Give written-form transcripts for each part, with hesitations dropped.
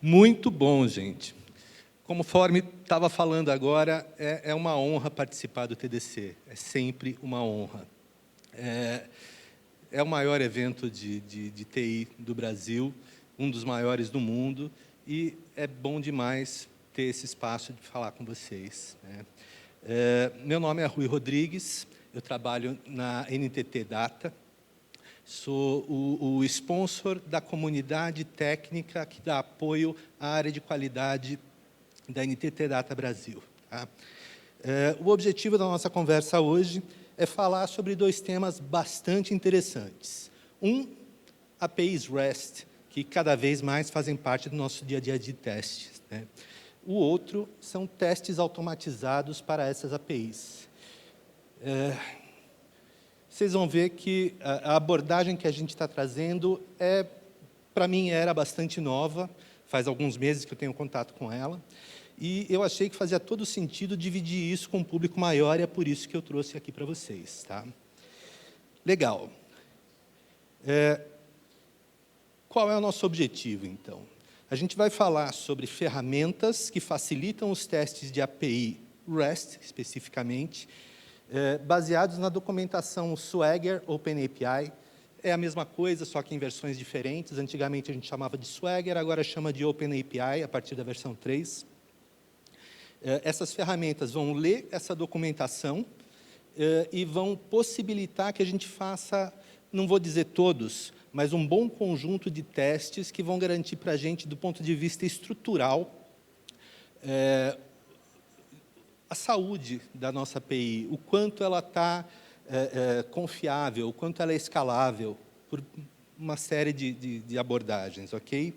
Muito bom, gente. Conforme estava falando agora, é uma honra participar do TDC. É sempre uma honra. É o maior evento de TI do Brasil, um dos maiores do mundo, e é bom demais ter esse espaço de falar com vocês, né? Meu nome é Rui Rodrigues, eu trabalho na NTT Data, sou o sponsor da comunidade técnica que dá apoio à área de qualidade da NTT Data Brasil. Tá? O objetivo da nossa conversa hoje é falar sobre dois temas bastante interessantes. Um, APIs REST, que cada vez mais fazem parte do nosso dia a dia de testes, né? O outro são testes automatizados para essas APIs. Vocês vão ver que a abordagem que a gente está trazendo, para mim, era bastante nova, faz alguns meses que eu tenho contato com ela, e eu achei que fazia todo sentido dividir isso com um público maior, e é por isso que eu trouxe aqui para vocês. Tá? Legal. Qual é o nosso objetivo, então? A gente vai falar sobre ferramentas que facilitam os testes de API REST, especificamente, baseados na documentação Swagger OpenAPI. É a mesma coisa, só que em versões diferentes. Antigamente a gente chamava de Swagger, agora chama de OpenAPI, a partir da versão 3. Essas ferramentas vão ler essa documentação e vão possibilitar que a gente faça, não vou dizer todos, mas um bom conjunto de testes que vão garantir para a gente, do ponto de vista estrutural, a saúde da nossa API, o quanto ela está confiável, o quanto ela é escalável, por uma série de abordagens, ok?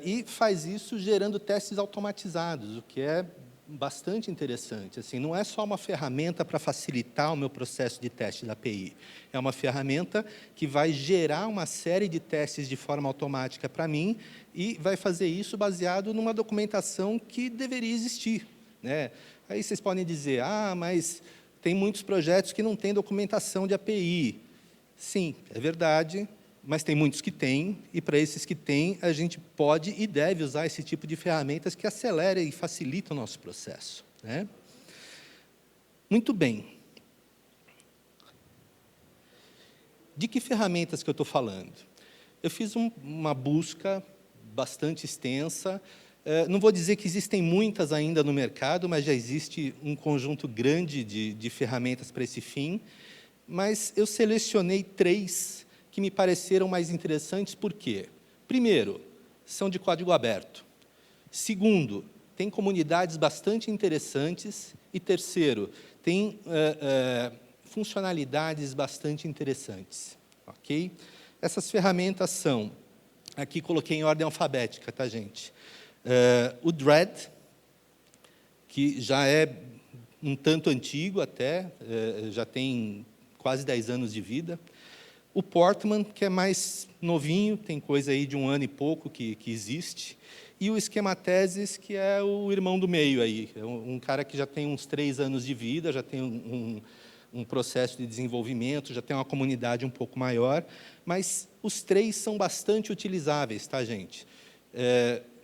E faz isso gerando testes automatizados, o que é bastante interessante. Assim, não é só uma ferramenta para facilitar o meu processo de teste da API, é uma ferramenta que vai gerar uma série de testes de forma automática para mim e vai fazer isso baseado numa documentação que deveria existir, né? Aí vocês podem dizer, mas tem muitos projetos que não têm documentação de API. Sim, é verdade, mas tem muitos que têm, e para esses que têm, a gente pode e deve usar esse tipo de ferramentas que aceleram e facilitam o nosso processo, né? Muito bem. De que ferramentas que eu estou falando? Eu fiz uma busca bastante extensa. Não vou dizer que existem muitas ainda no mercado, mas já existe um conjunto grande de ferramentas para esse fim. Mas eu selecionei 3 que me pareceram mais interessantes. Por quê? Primeiro, são de código aberto. Segundo, tem comunidades bastante interessantes. E terceiro, tem funcionalidades bastante interessantes. Ok? Essas ferramentas são, aqui coloquei em ordem alfabética, tá, gente? O Dread, que já é um tanto antigo até, já tem quase 10 anos de vida. O Portman, que é mais novinho, tem coisa aí de 1 ano e pouco que existe. E o Schemathesis, que é o irmão do meio aí, é um cara que já tem uns 3 anos de vida, já tem um processo de desenvolvimento, já tem uma comunidade um pouco maior, mas os 3 são bastante utilizáveis, tá, gente?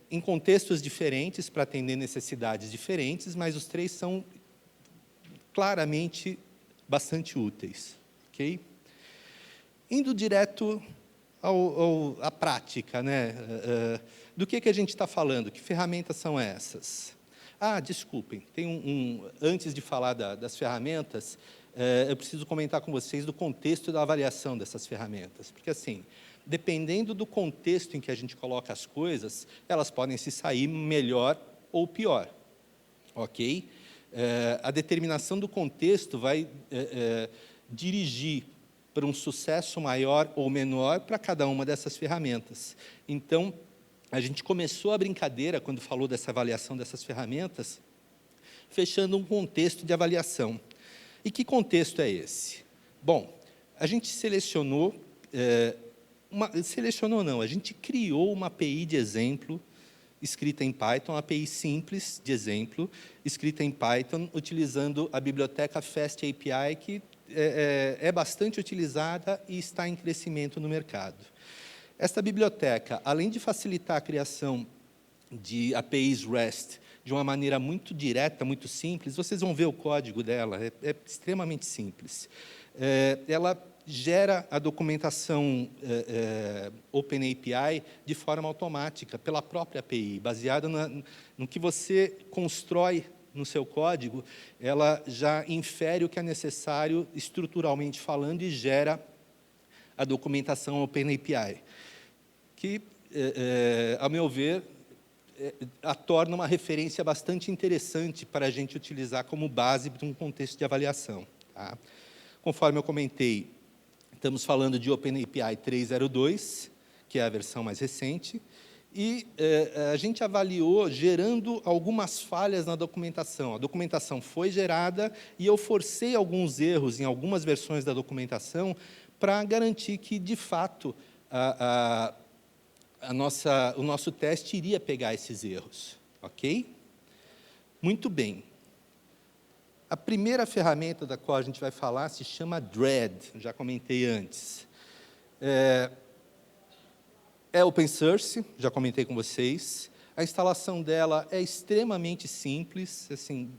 Em contextos diferentes, para atender necessidades diferentes, mas os 3 são claramente bastante úteis, ok? Indo direto à prática, né? Do que a gente está falando? Que ferramentas são essas? Desculpem, tem antes de falar das ferramentas, eu preciso comentar com vocês do contexto da avaliação dessas ferramentas, porque, assim, dependendo do contexto em que a gente coloca as coisas, elas podem se sair melhor ou pior, ok? A determinação do contexto vai dirigir para um sucesso maior ou menor para cada uma dessas ferramentas. Então, a gente começou a brincadeira, quando falou dessa avaliação dessas ferramentas, fechando um contexto de avaliação. E que contexto é esse? Bom, a gente selecionou, a gente criou uma API de exemplo, escrita em Python, uma API simples de exemplo, escrita em Python, utilizando a biblioteca FastAPI, que é bastante utilizada e está em crescimento no mercado. Esta biblioteca, além de facilitar a criação de APIs REST de uma maneira muito direta, muito simples, vocês vão ver o código dela, é extremamente simples. Ela gera a documentação OpenAPI de forma automática, pela própria API, baseada no que você constrói no seu código, ela já infere o que é necessário estruturalmente falando e gera a documentação OpenAPI, que, a meu ver, a torna uma referência bastante interessante para a gente utilizar como base de um contexto de avaliação. Tá? Conforme eu comentei, estamos falando de OpenAPI 3.0.2, que é a versão mais recente, e a gente avaliou gerando algumas falhas na documentação. A documentação foi gerada e eu forcei alguns erros em algumas versões da documentação para garantir que, de fato, o nosso teste iria pegar esses erros. Ok? Muito bem. A primeira ferramenta da qual a gente vai falar se chama Dread, já comentei antes. É open source, já comentei com vocês. A instalação dela é extremamente simples. Assim,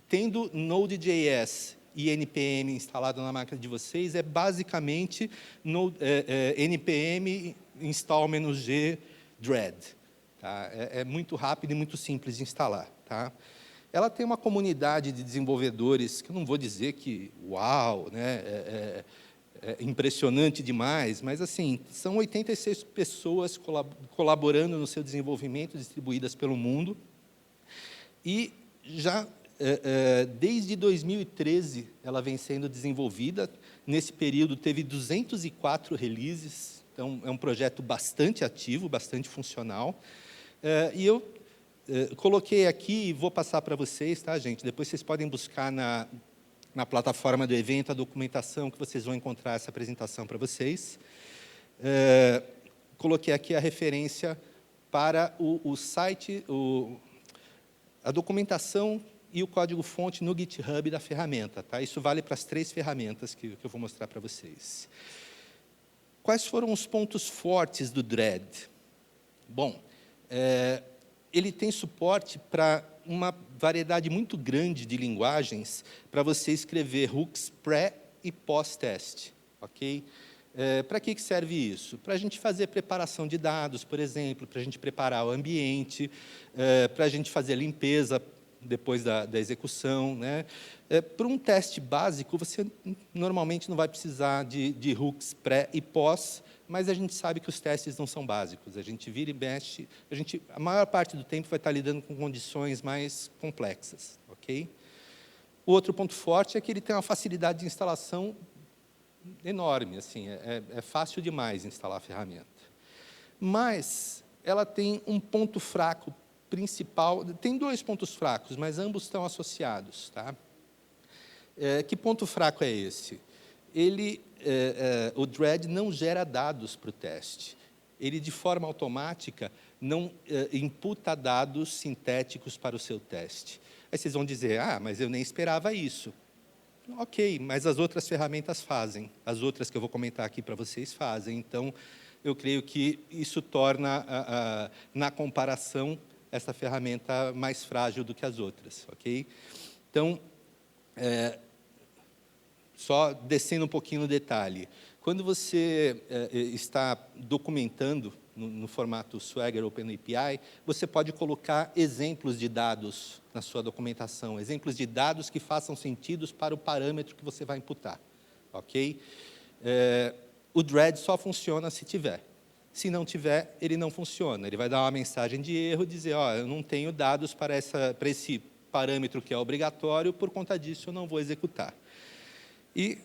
tendo Node.js e NPM instalado na máquina de vocês, é basicamente NPM install-g Dread. Tá? É muito rápido e muito simples de instalar. Tá? Ela tem uma comunidade de desenvolvedores, que eu não vou dizer que, uau, né, é impressionante demais, mas assim, são 86 pessoas colaborando no seu desenvolvimento, distribuídas pelo mundo. E já desde 2013 ela vem sendo desenvolvida. Nesse período teve 204 releases, então é um projeto bastante ativo, bastante funcional. E eu coloquei aqui e vou passar para vocês, tá, gente? Depois vocês podem buscar na plataforma do evento a documentação que vocês vão encontrar essa apresentação para vocês. Coloquei aqui a referência para o site, a documentação e o código-fonte no GitHub da ferramenta. Tá? Isso vale para as 3 ferramentas que eu vou mostrar para vocês. Quais foram os pontos fortes do Dread? Bom, ele tem suporte para uma variedade muito grande de linguagens para você escrever hooks pré- e pós-teste. Okay? Para que serve isso? Para a gente fazer preparação de dados, por exemplo, para a gente preparar o ambiente, para a gente fazer limpeza depois da execução. Né? Para um teste básico, você normalmente não vai precisar de hooks pré e pós, mas a gente sabe que os testes não são básicos. A gente vira e mexe, a maior parte do tempo vai estar lidando com condições mais complexas. Okay? O outro ponto forte é que ele tem uma facilidade de instalação enorme. Assim, é fácil demais instalar a ferramenta. Mas ela tem um ponto fraco principal. Tem 2 pontos fracos, mas ambos estão associados. Tá? Que ponto fraco é esse? O Dread não gera dados para o teste. Ele, de forma automática, não imputa dados sintéticos para o seu teste. Aí vocês vão dizer, mas eu nem esperava isso. Ok, mas as outras ferramentas fazem. As outras que eu vou comentar aqui para vocês fazem. Então, eu creio que isso torna, na comparação, essa ferramenta mais frágil do que as outras. Ok? Então, só descendo um pouquinho no detalhe. Quando você está documentando no formato Swagger OpenAPI, você pode colocar exemplos de dados na sua documentação, exemplos de dados que façam sentido para o parâmetro que você vai imputar. Ok? O Dread só funciona se tiver. Se não tiver, ele não funciona. Ele vai dar uma mensagem de erro, dizer, eu não tenho dados para esse parâmetro que é obrigatório, por conta disso eu não vou executar. E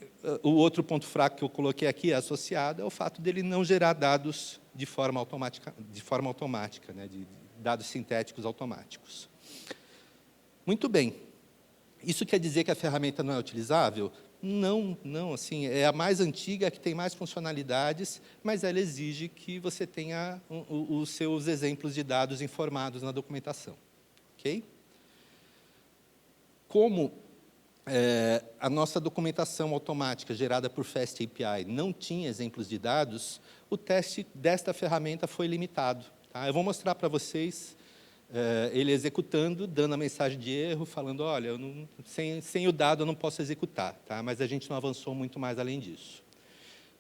o outro ponto fraco que eu coloquei aqui associado é o fato dele não gerar dados de forma automática, né, de dados sintéticos automáticos. Muito bem. Isso quer dizer que a ferramenta não é utilizável? Não, assim, é a mais antiga, que tem mais funcionalidades, mas ela exige que você tenha os seus exemplos de dados informados na documentação. Ok? Como a nossa documentação automática gerada por Fast API não tinha exemplos de dados, o teste desta ferramenta foi limitado. Tá? Eu vou mostrar para vocês ele executando, dando a mensagem de erro, falando, olha, sem o dado eu não posso executar, tá? Mas a gente não avançou muito mais além disso.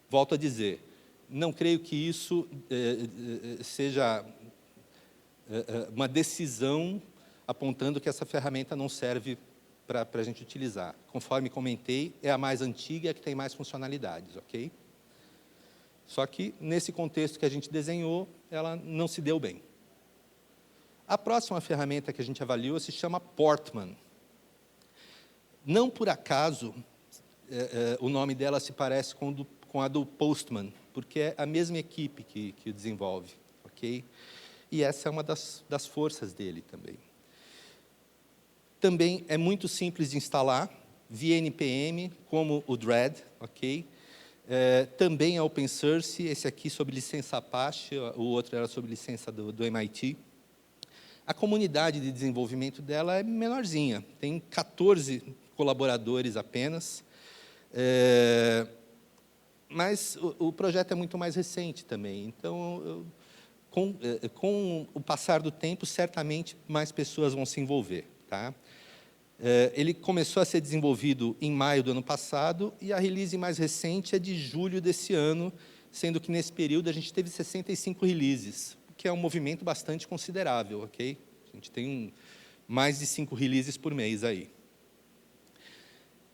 Volto a dizer, não creio que isso seja uma decisão apontando que essa ferramenta não serve para a gente utilizar. Conforme comentei, é a mais antiga e a que tem mais funcionalidades, ok? Só que, nesse contexto que a gente desenhou, ela não se deu bem. A próxima ferramenta que a gente avaliou se chama Portman. Não por acaso, o nome dela se parece com a do Postman, porque é a mesma equipe que o desenvolve, ok? E essa é uma das forças dele também. Também é muito simples de instalar, via NPM, como o Dread, ok? Também é open source, esse aqui sob licença Apache, o outro era sob licença do MIT. A comunidade de desenvolvimento dela é menorzinha, tem 14 colaboradores apenas, mas o projeto é muito mais recente também, então, com o passar do tempo, certamente mais pessoas vão se envolver. Tá? Ele começou a ser desenvolvido em maio do ano passado, e a release mais recente é de julho desse ano, sendo que, nesse período, a gente teve 65 releases, o que é um movimento bastante considerável, ok? A gente tem mais de 5 releases por mês aí.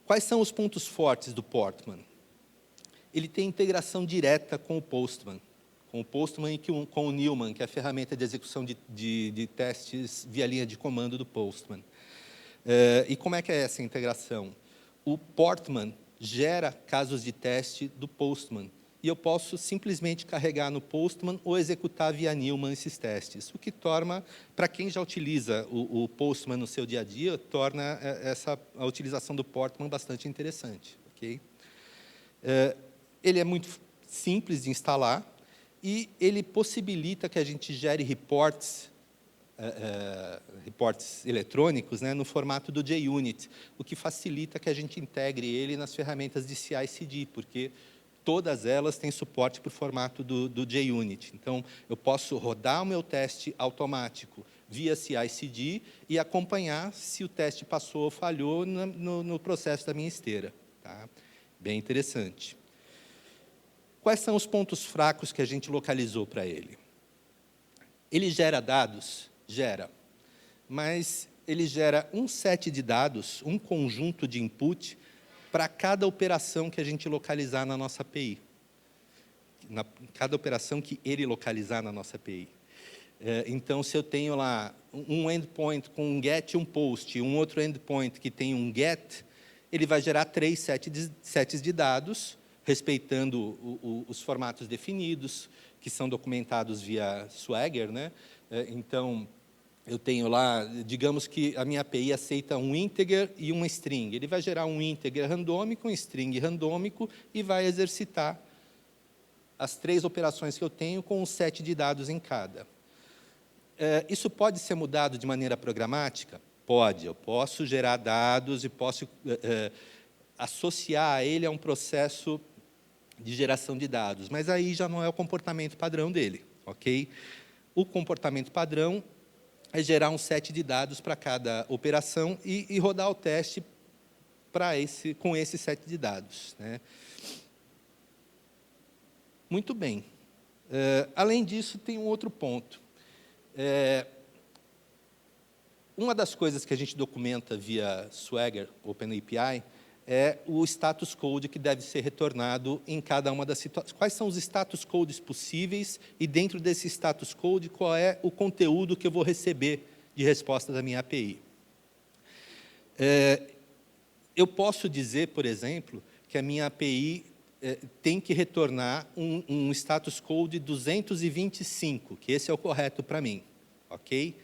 Quais são os pontos fortes do Portman? Ele tem integração direta com o Postman e com o Newman, que é a ferramenta de execução de testes via linha de comando do Postman. E como é que é essa integração? O Portman gera casos de teste do Postman, e eu posso simplesmente carregar no Postman ou executar via Newman esses testes, o que torna, para quem já utiliza o Postman no seu dia a dia, torna a utilização do Portman bastante interessante. Okay? Ele é muito simples de instalar, e ele possibilita que a gente gere reports eletrônicos, né, no formato do JUnit, o que facilita que a gente integre ele nas ferramentas de CI/CD, porque todas elas têm suporte para o formato do JUnit. Então, eu posso rodar o meu teste automático via CI/CD e acompanhar se o teste passou ou falhou no processo da minha esteira. Tá? Bem interessante. Quais são os pontos fracos que a gente localizou para ele? Ele gera dados? Gera. Mas ele gera um set de dados, um conjunto de input, para cada operação que a gente localizar na nossa API. Cada operação que ele localizar na nossa API. Então, se eu tenho lá um endpoint com um get e um post, e um outro endpoint que tem um get, ele vai gerar 3 sets de dados, respeitando os formatos definidos, que são documentados via Swagger, né? Então, eu tenho lá, digamos que a minha API aceita um integer e uma string. Ele vai gerar um integer randômico, um string randômico, e vai exercitar as 3 operações que eu tenho com um set de dados em cada. Isso pode ser mudado de maneira programática? Pode. Eu posso gerar dados e posso associar a ele a um processo de geração de dados, mas aí já não é o comportamento padrão dele, ok? O comportamento padrão é gerar um set de dados para cada operação e rodar o teste com esse set de dados. Né? Muito bem. Além disso, tem um outro ponto. Uma das coisas que a gente documenta via Swagger, OpenAPI, é o status code que deve ser retornado em cada uma das situações. Quais são os status codes possíveis e, dentro desse status code, qual é o conteúdo que eu vou receber de resposta da minha API. Eu posso dizer, por exemplo, que a minha API tem que retornar um status code 225, que esse é o correto para mim. Ok?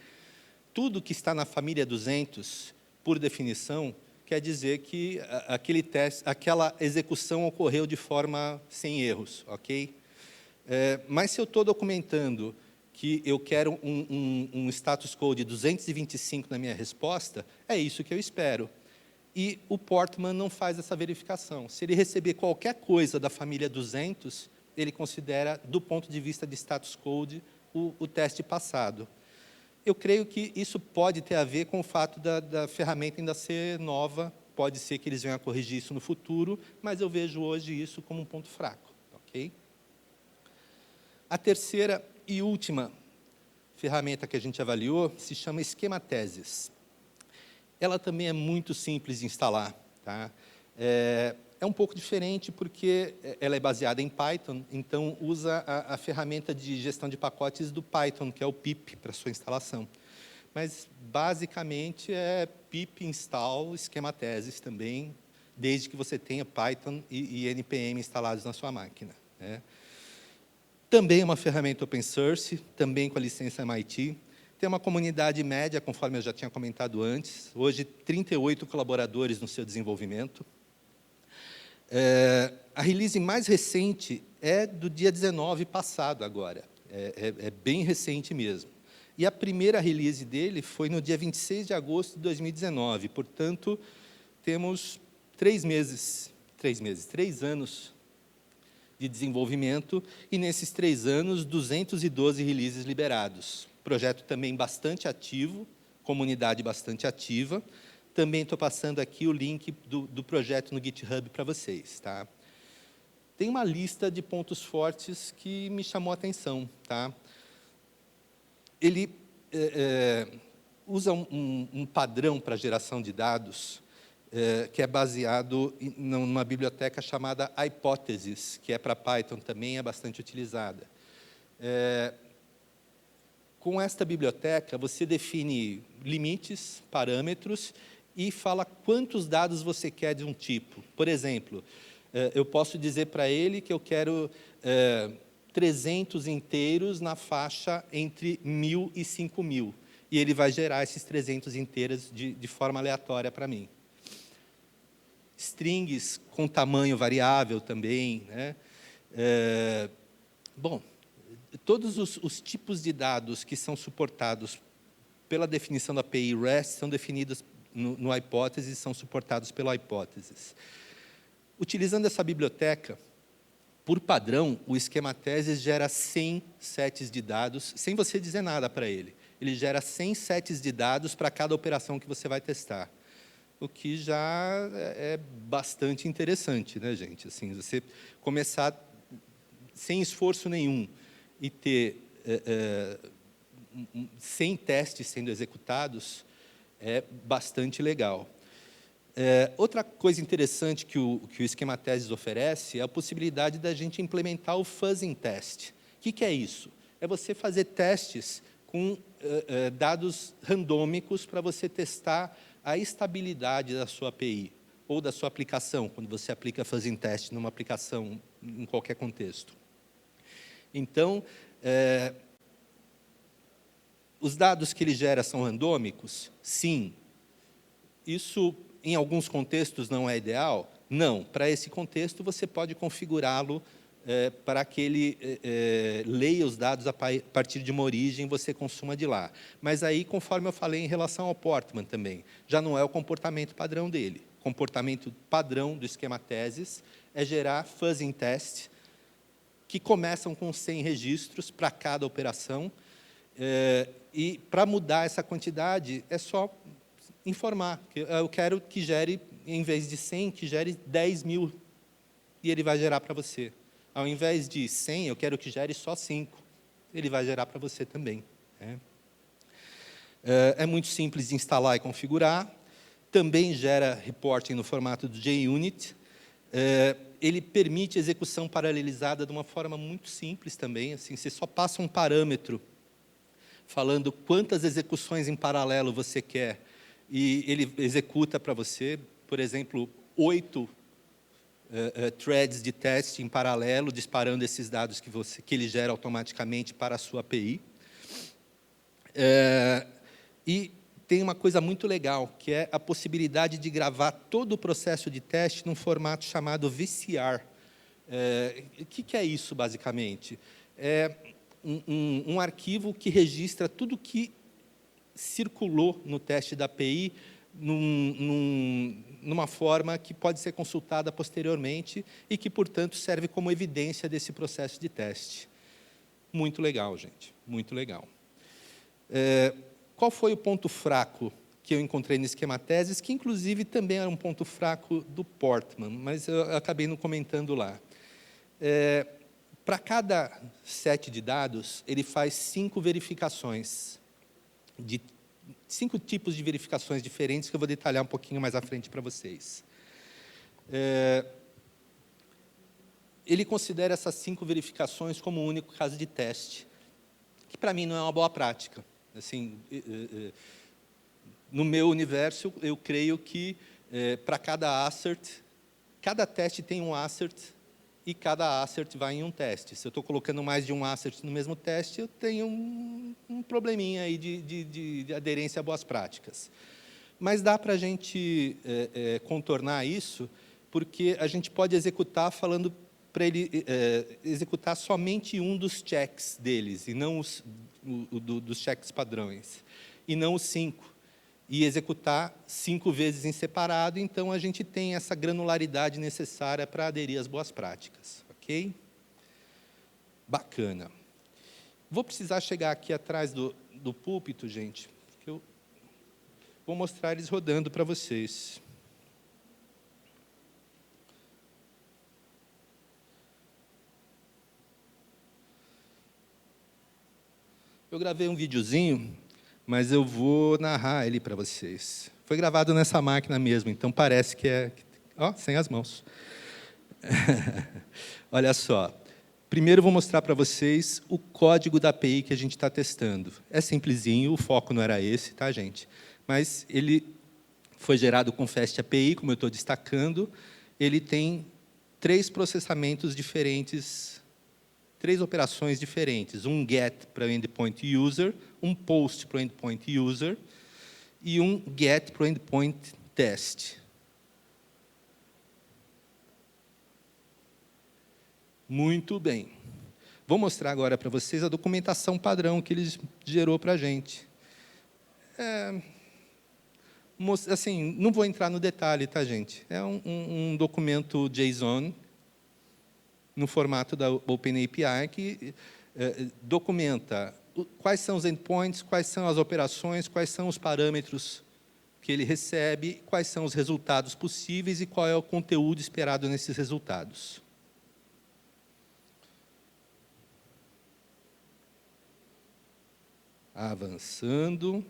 Tudo que está na família 200, por definição, quer dizer que aquela execução ocorreu de forma sem erros, ok? Mas se eu estou documentando que eu quero um status code 225 na minha resposta, é isso que eu espero. e o Portman não faz essa verificação. Se ele receber qualquer coisa da família 200, ele considera, do ponto de vista de status code, o teste passado. Eu creio que isso pode ter a ver com o fato da ferramenta ainda ser nova, pode ser que eles venham a corrigir isso no futuro, mas eu vejo hoje isso como um ponto fraco. Okay? A terceira e última ferramenta que a gente avaliou se chama Schemathesis. Ela também é muito simples de instalar. Tá? É um pouco diferente porque ela é baseada em Python, então usa a ferramenta de gestão de pacotes do Python, que é o pip, para sua instalação. Mas, basicamente, é pip install Schemathesis também, desde que você tenha Python e NPM instalados na sua máquina. Né? Também é uma ferramenta open source, também com a licença MIT. Tem uma comunidade média, conforme eu já tinha comentado antes, hoje 38 colaboradores no seu desenvolvimento. A release mais recente é do dia 19 passado agora, é bem recente mesmo. E a primeira release dele foi no dia 26 de agosto de 2019, portanto, temos 3 anos de desenvolvimento, e nesses 3 anos, 212 releases liberados. Projeto também bastante ativo, comunidade bastante ativa. Também estou passando aqui o link do projeto no GitHub para vocês. Tá? Tem uma lista de pontos fortes que me chamou a atenção. Tá? Ele usa um padrão para geração de dados que é baseado numa biblioteca chamada Hypothesis, que é para Python também, é bastante utilizada. Com esta biblioteca, você define limites, parâmetros, e fala quantos dados você quer de um tipo. Por exemplo, eu posso dizer para ele que eu quero 300 inteiros na faixa entre 1.000 e 5.000. E ele vai gerar esses 300 inteiros de forma aleatória para mim. Strings com tamanho variável também. Né? Bom, todos os tipos de dados que são suportados pela definição da API REST são definidos no Hypothesis, são suportados pelo Hypothesis. Utilizando essa biblioteca, por padrão, o Schemathesis gera 100 sets de dados, sem você dizer nada para ele. Ele gera 100 sets de dados para cada operação que você vai testar. O que já é bastante interessante, né, gente? Assim, você começar sem esforço nenhum e ter 100 testes sendo executados é bastante legal. Outra coisa interessante que o Schemathesis oferece é a possibilidade da gente implementar o fuzzing test. O que é isso? É você fazer testes com dados randômicos para você testar a estabilidade da sua API ou da sua aplicação, quando você aplica fuzzing test numa aplicação em qualquer contexto. Então, os dados que ele gera são randômicos? Sim. Isso, em alguns contextos, não é ideal? Não. Para esse contexto, você pode configurá-lo para que ele leia os dados a partir de uma origem e você consuma de lá. Mas aí, conforme eu falei em relação ao Portman também, já não é o comportamento padrão dele. O comportamento padrão do Schemathesis é gerar fuzzing test, que começam com 100 registros para cada operação, e para mudar essa quantidade, é só informar. Eu quero que gere, em vez de 100, que gere 10.000, e ele vai gerar para você. Ao invés de 100, eu quero que gere só 5. Ele vai gerar para você também. Né? É muito simples de instalar e configurar. Também gera reporting no formato do JUnit. Ele permite execução paralelizada de uma forma muito simples também. Assim, você só passa um parâmetro falando quantas execuções em paralelo você quer, e ele executa para você, por exemplo, 8 threads de teste em paralelo, disparando esses dados que ele gera automaticamente para a sua API. E tem uma coisa muito legal, que é a possibilidade de gravar todo o processo de teste num formato chamado VCR. O que é isso, basicamente? É um arquivo que registra tudo que circulou no teste da API numa forma que pode ser consultada posteriormente e que, portanto, serve como evidência desse processo de teste. Muito legal, gente, muito legal. Qual foi o ponto fraco que eu encontrei no esquema teses, que, inclusive, também era um ponto fraco do Portman, mas eu acabei não comentando lá. Para cada set de dados, ele faz 5 verificações, 5 tipos de verificações diferentes, que eu vou detalhar um pouquinho mais à frente para vocês. Ele considera essas 5 verificações como o único caso de teste, que, para mim, não é uma boa prática. Assim, no meu universo, eu creio que, para cada assert, cada teste tem um assert, e cada assert vai em um teste. Se eu estou colocando mais de um assert no mesmo teste, eu tenho um probleminha aí de aderência a boas práticas. Mas dá para a gente contornar isso, porque a gente pode executar falando para ele executar somente um dos checks deles, e não dos checks padrões, e não os 5. E executar 5 vezes em separado, então a gente tem essa granularidade necessária para aderir às boas práticas. Ok? Bacana. Vou precisar chegar aqui atrás do púlpito, gente, porque eu vou mostrar eles rodando para vocês. Eu gravei um videozinho, mas eu vou narrar ele para vocês. Foi gravado nessa máquina mesmo, então parece que é... Ó, sem as mãos. Olha só. Primeiro, eu vou mostrar para vocês o código da API que a gente está testando. É simplesinho, o foco não era esse, tá, gente? Mas ele foi gerado com Fast API, como eu estou destacando. Ele tem 3 processamentos diferentes, 3 operações diferentes. Um GET para o endpoint user, um POST para o endpoint user e um GET para o endpoint test. Muito bem. Vou mostrar agora para vocês a documentação padrão que ele gerou para a gente. Assim, não vou entrar no detalhe, tá, gente? É um documento JSON, no formato da OpenAPI, que documenta quais são os endpoints, quais são as operações, quais são os parâmetros que ele recebe, quais são os resultados possíveis e qual é o conteúdo esperado nesses resultados. Avançando.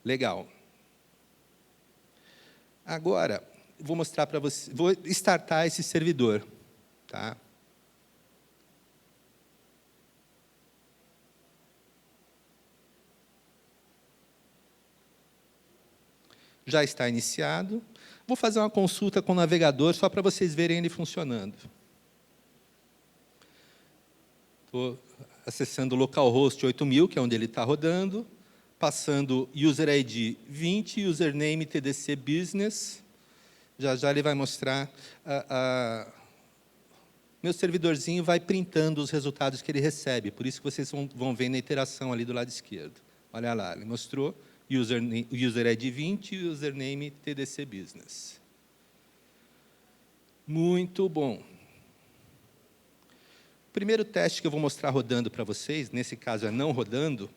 Legal. Agora, vou mostrar para você, vou startar esse servidor, tá? Já está iniciado. Vou fazer uma consulta com o navegador só para vocês verem ele funcionando. Estou acessando o localhost 8000, que é onde ele está rodando, passando user ID 20, username TDC Business. Já já ele vai mostrar meu servidorzinho vai printando os resultados que ele recebe, por isso que vocês vão ver na iteração ali do lado esquerdo. Olha lá, ele mostrou user ID 20 e username TDC Business. Muito bom. O primeiro teste que eu vou mostrar rodando para vocês, nesse caso é não rodando,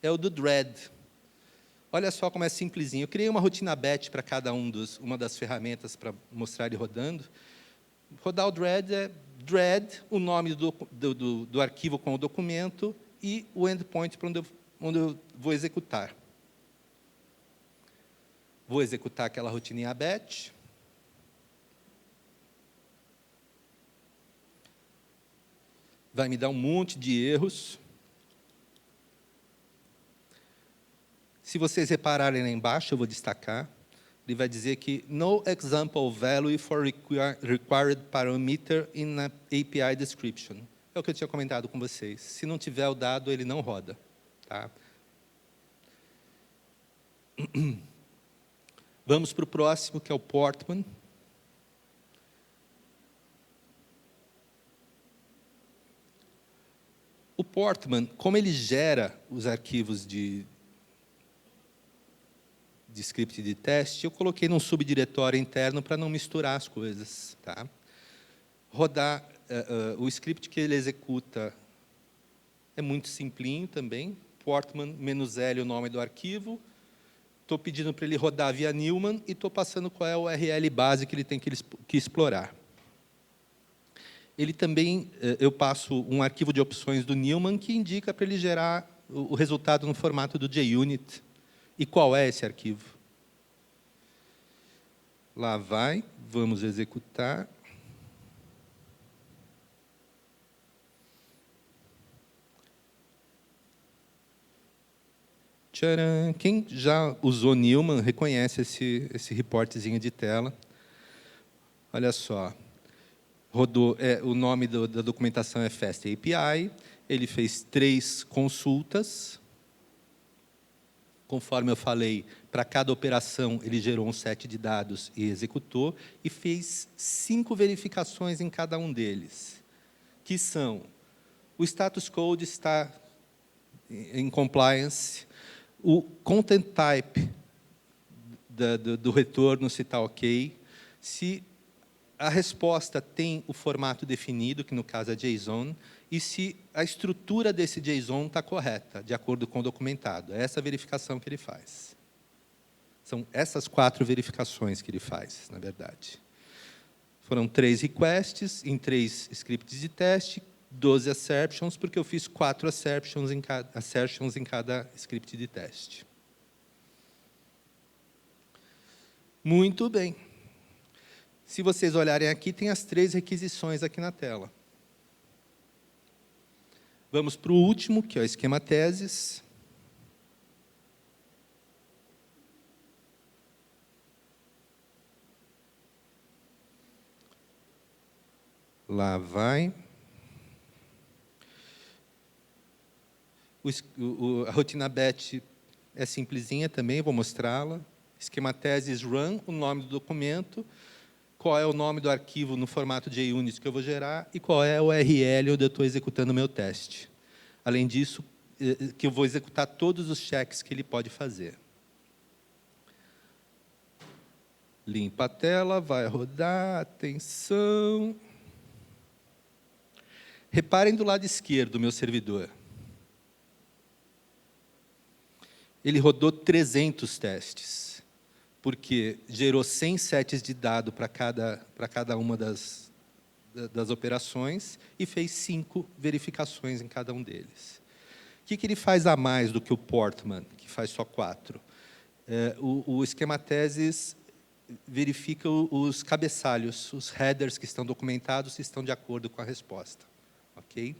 é o do Dread. Olha só como é simplesinho. Eu criei uma rotina batch para cada uma das ferramentas para mostrar ele rodando. Rodar o Dread é Dread, o nome do arquivo com o documento e o endpoint para onde eu vou executar. Vou executar aquela rotininha batch. Vai me dar um monte de erros. Se vocês repararem lá embaixo, eu vou destacar, ele vai dizer que no example value for required parameter in a API description. É o que eu tinha comentado com vocês. Se não tiver o dado, ele não roda. Tá? Vamos para o próximo, que é o Portman. O Portman, como ele gera os arquivos de script de teste, eu coloquei num subdiretório interno para não misturar as coisas. Tá? Rodar o script que ele executa é muito simplinho também. Portman -L, o nome do arquivo. Estou pedindo para ele rodar via Newman e estou passando qual é o URL base que ele tem que explorar. Ele também, eu passo um arquivo de opções do Newman que indica para ele gerar o resultado no formato do JUnit. E qual é esse arquivo? Lá vai, vamos executar. Tcharam! Quem já usou Newman reconhece esse reportezinho de tela. Olha só. Rodou, o nome da documentação é Fast API, ele fez 3 consultas. Conforme eu falei, para cada operação, ele gerou um set de dados e executou, e fez 5 verificações em cada um deles, que são: o status code está em compliance, o content type do retorno se está ok, se a resposta tem o formato definido, que no caso é JSON, e se a estrutura desse JSON está correta, de acordo com o documentado. É essa a verificação que ele faz. São essas 4 verificações que ele faz, na verdade. Foram 3 requests, em 3 scripts de teste, 12 assertions, porque eu fiz 4 assertions em cada script de teste. Muito bem. Se vocês olharem aqui, tem as 3 requisições aqui na tela. Vamos para o último, que é o esquema teses. Lá vai. A rotina batch é simplesinha também, vou mostrá-la. Esquema teses run, o nome do documento, qual é o nome do arquivo no formato JUnit que eu vou gerar e qual é o URL onde eu estou executando o meu teste. Além disso, que eu vou executar todos os checks que ele pode fazer. Limpa a tela, vai rodar, atenção. Reparem do lado esquerdo do meu servidor. Ele rodou 300 testes. Porque gerou 100 sets de dado para cada uma das operações e fez 5 verificações em cada um deles. O que ele faz a mais do que o Portman, que faz só 4? O esquema teses verifica os cabeçalhos, os headers que estão documentados, se estão de acordo com a resposta. Ok?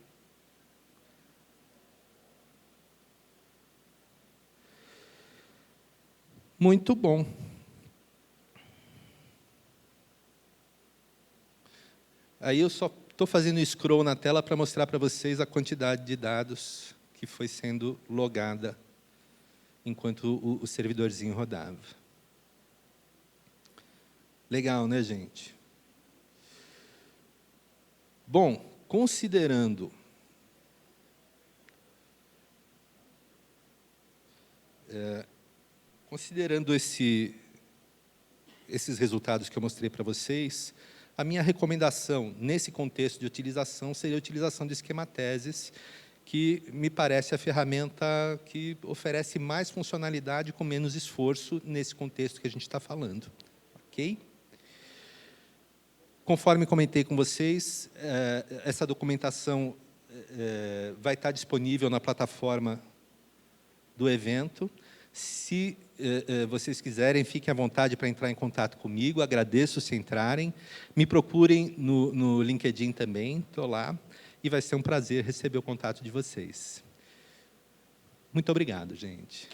Muito bom. Aí eu só estou fazendo scroll na tela para mostrar para vocês a quantidade de dados que foi sendo logada enquanto o servidorzinho rodava. Legal, né, gente? Bom, considerando esses resultados que eu mostrei para vocês, a minha recomendação, nesse contexto de utilização, seria a utilização de esquema teses, que me parece a ferramenta que oferece mais funcionalidade com menos esforço nesse contexto que a gente está falando. Ok? Conforme comentei com vocês, essa documentação vai estar disponível na plataforma do evento. Se vocês quiserem, fiquem à vontade para entrar em contato comigo, agradeço se entrarem. Me procurem no LinkedIn também, estou lá, e vai ser um prazer receber o contato de vocês. Muito obrigado, gente.